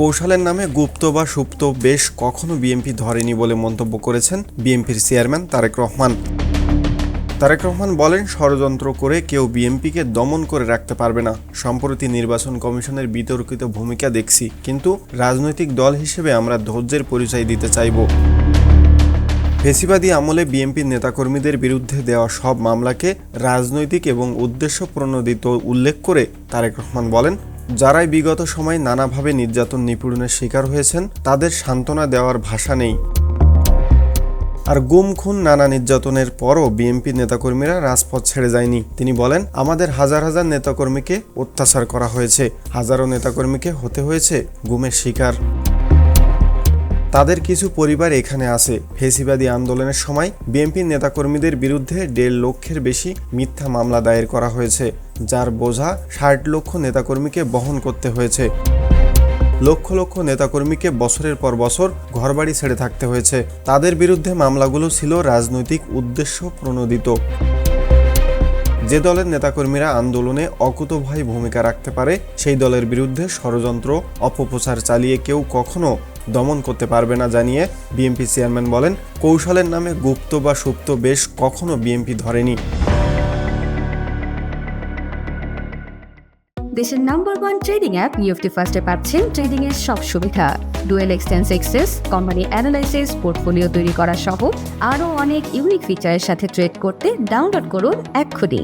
কৌশলের নামে গুপ্ত বা সুপ্ত বেশ কখনো বিএনপি ধরেনি বলে মন্তব্য করেছেন বিএনপির চেয়ারম্যান তারেক রহমান। তারেক রহমান বলেন, ষড়যন্ত্র করে কেউ বিএনপিকে দমন করে রাখতে পারবে না। সম্প্রতি নির্বাচন কমিশনের বিতর্কিত ভূমিকা দেখছি, কিন্তু রাজনৈতিক দল হিসেবে আমরা ধৈর্যের পরিচয় দিতে চাইব। ফ্যাসিবাদী আমলে বিএনপির নেতাকর্মীদের বিরুদ্ধে দেওয়া সব মামলাকে রাজনৈতিক এবং উদ্দেশ্যপ্রণোদিত উল্লেখ করে তারেক রহমান বলেন, যারাই বিগত সময়ে নানাভাবে নির্যাতন নিপীড়নের শিকার হয়েছেন তাদের সান্ত্বনা দেওয়ার ভাষা নেই। আর গুম খুন নানা নির্যাতনের পরও বিএনপির নেতাকর্মীরা রাজপথ ছেড়ে যায়নি। তিনি বলেন, আমাদের হাজার হাজার নেতাকর্মীকে অত্যাচার করা হয়েছে, হাজারো নেতাকর্মীকে হতে হয়েছে গুমের শিকার। তাদের কিছু পরিবার এখানে আছে। ফ্যাসিবাদী আন্দোলনের সময় বিএনপির নেতাকর্মীদের বিরুদ্ধে 1.5 লক্ষের বেশি মিথ্যা মামলা দায়ের করা হয়েছে, যার বোঝা 60 লক্ষ নেতাকর্মীকে বহন করতে হয়েছে। লক্ষ লক্ষ নেতাকর্মীকে বছরের পর বছর ঘরবাড়ি ছেড়ে থাকতে হয়েছে। তাদের বিরুদ্ধে মামলাগুলো ছিল রাজনৈতিক উদ্দেশ্য প্রণোদিত। যে দলের নেতাকর্মীরা আন্দোলনে অকুতোভয় ভূমিকা রাখতে পারে, সেই দলের বিরুদ্ধে ষড়যন্ত্র অপপ্রচার চালিয়ে কেউ কখনো দমন করতে পারবে না জানিয়ে বিএনপি চেয়ারম্যান বলেন, কৌশলের নামে গুপ্ত বা সুপ্ত বেশ কখনো বিএনপি ধরেনি। দেশের নাম্বার 1 ট্রেডিং অ্যাপ নিফটি ফার্স্টে পাচ্ছেন ট্রেডিং এর সব সুবিধা, dual exchange access, company analysis, portfolio তৈরি করা সহ আরও অনেক ইউনিক ফিচারের সাথে ট্রেড করতে ডাউনলোড করুন এক্ষুনি।